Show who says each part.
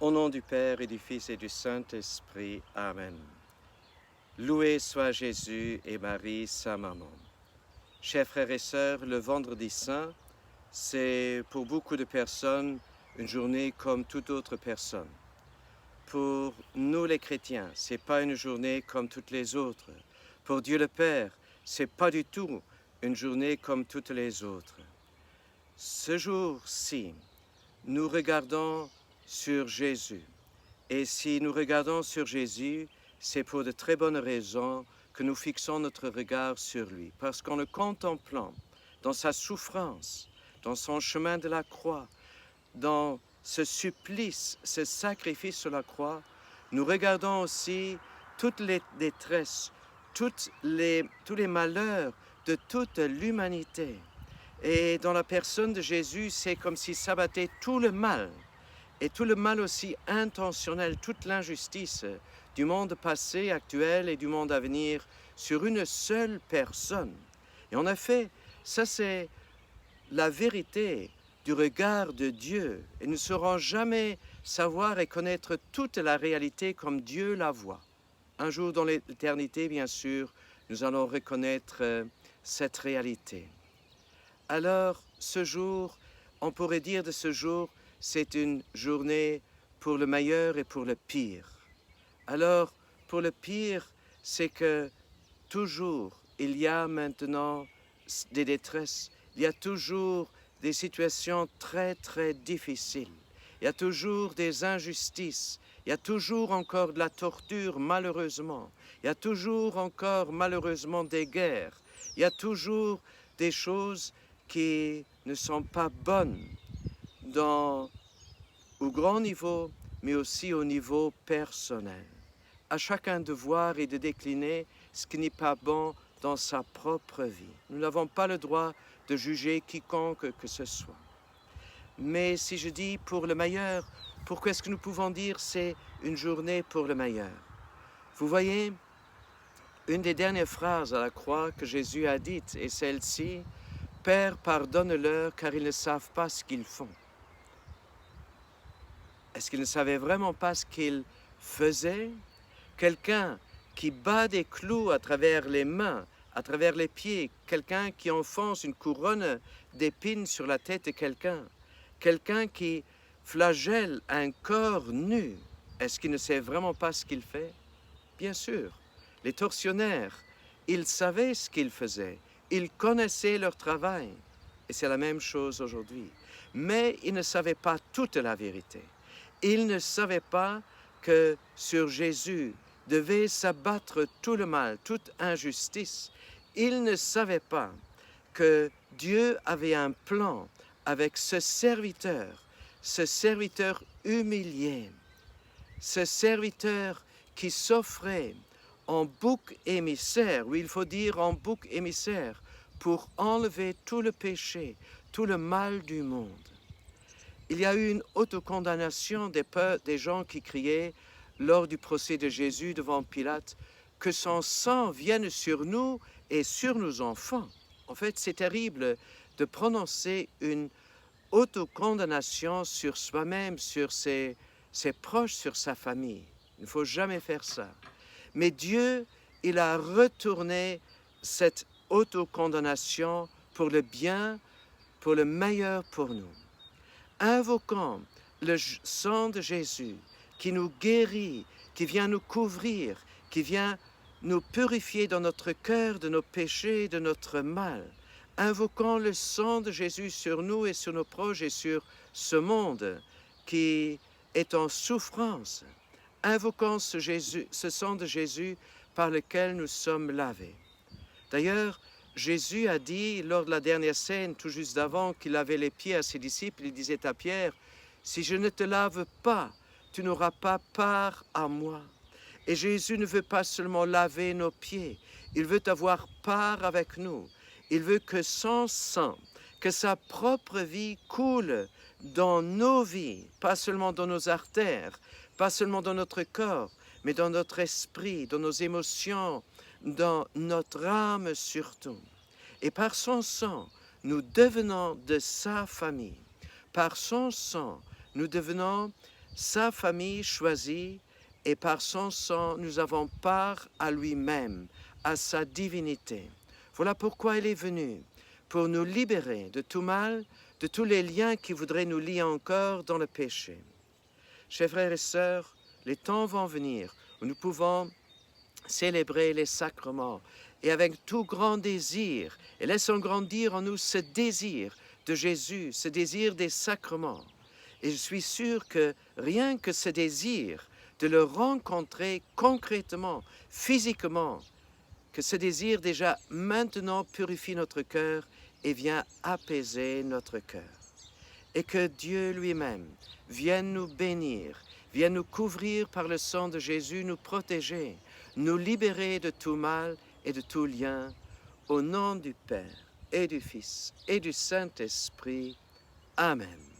Speaker 1: Au nom du Père et du Fils et du Saint-Esprit. Amen. Loué soit Jésus et Marie, sa maman. Chers frères et sœurs, le Vendredi Saint, c'est pour beaucoup de personnes une journée comme toute autre personne. Pour nous les chrétiens, c'est pas une journée comme toutes les autres. Pour Dieu le Père, c'est pas du tout une journée comme toutes les autres. Ce jour-ci, nous regardons sur Jésus. Et si nous regardons sur Jésus, c'est pour de très bonnes raisons que nous fixons notre regard sur lui. Parce qu'en le contemplant, dans sa souffrance, dans son chemin de la croix, dans ce supplice, ce sacrifice sur la croix, nous regardons aussi toutes les détresses, tous les malheurs de toute l'humanité. Et dans la personne de Jésus, c'est comme s'il s'abattait tout le mal, et tout le mal aussi intentionnel, toute l'injustice du monde passé, actuel et du monde à venir sur une seule personne. Et en effet, ça c'est la vérité du regard de Dieu. Et nous ne saurons jamais savoir et connaître toute la réalité comme Dieu la voit. Un jour dans l'éternité, bien sûr, nous allons reconnaître cette réalité. Alors, ce jour, on pourrait dire de ce jour, c'est une journée pour le meilleur et pour le pire. Alors, pour le pire, c'est que toujours, il y a maintenant des détresses, il y a toujours des situations très, très difficiles. Il y a toujours des injustices, il y a toujours encore de la torture, malheureusement. Il y a toujours encore, malheureusement, des guerres. Il y a toujours des choses qui ne sont pas bonnes au grand niveau, mais aussi au niveau personnel. À chacun de voir et de décliner ce qui n'est pas bon dans sa propre vie. Nous n'avons pas le droit de juger quiconque que ce soit. Mais si je dis pour le meilleur, pourquoi est-ce que nous pouvons dire c'est une journée pour le meilleur? Vous voyez, une des dernières phrases à la croix que Jésus a dites est celle-ci: « Père, pardonne-leur car ils ne savent pas ce qu'ils font. » Est-ce qu'ils ne savaient vraiment pas ce qu'ils faisaient? Quelqu'un qui bat des clous à travers les mains, à travers les pieds, quelqu'un qui enfonce une couronne d'épines sur la tête de quelqu'un qui flagelle un corps nu, est-ce qu'il ne sait vraiment pas ce qu'il fait? Bien sûr, les tortionnaires, ils savaient ce qu'ils faisaient, ils connaissaient leur travail, et c'est la même chose aujourd'hui. Mais ils ne savaient pas toute la vérité. Ils ne savaient pas que sur Jésus devait s'abattre tout le mal, toute injustice. Ils ne savaient pas que Dieu avait un plan avec ce serviteur humilié, ce serviteur qui s'offrait en bouc émissaire, oui, il faut dire en bouc émissaire, pour enlever tout le péché, tout le mal du monde. Il y a eu une autocondamnation des gens qui criaient lors du procès de Jésus devant Pilate que son sang vienne sur nous et sur nos enfants. En fait, c'est terrible de prononcer une autocondamnation sur soi-même, sur ses proches, sur sa famille. Il ne faut jamais faire ça. Mais Dieu, il a retourné cette autocondamnation pour le bien, pour le meilleur pour nous. Invoquons le sang de Jésus qui nous guérit, qui vient nous couvrir, qui vient nous purifier dans notre cœur de nos péchés, de notre mal. Invoquons le sang de Jésus sur nous et sur nos proches et sur ce monde qui est en souffrance. Invoquons ce sang de Jésus par lequel nous sommes lavés. D'ailleurs, Jésus a dit lors de la dernière scène, tout juste avant, qu'il lavait les pieds à ses disciples, il disait à Pierre, « Si je ne te lave pas, tu n'auras pas part à moi. » Et Jésus ne veut pas seulement laver nos pieds, il veut avoir part avec nous. Il veut que son sang, que sa propre vie coule dans nos vies, pas seulement dans nos artères, pas seulement dans notre corps, mais dans notre esprit, dans nos émotions, dans notre âme surtout. Et par son sang, nous devenons de sa famille. Par son sang, nous devenons sa famille choisie, et par son sang, nous avons part à lui-même, à sa divinité. Voilà pourquoi il est venu, pour nous libérer de tout mal, de tous les liens qui voudraient nous lier encore dans le péché. Chers frères et sœurs, les temps vont venir où nous pouvons célébrer les sacrements et avec tout grand désir, et laissons grandir en nous ce désir de Jésus, ce désir des sacrements. Et je suis sûr que rien que ce désir de le rencontrer concrètement, physiquement, que ce désir déjà maintenant purifie notre cœur et vient apaiser notre cœur. Et que Dieu lui-même vienne nous bénir, vienne nous couvrir par le sang de Jésus, nous protéger, nous libérer de tout mal et de tout lien, au nom du Père et du Fils et du Saint-Esprit. Amen.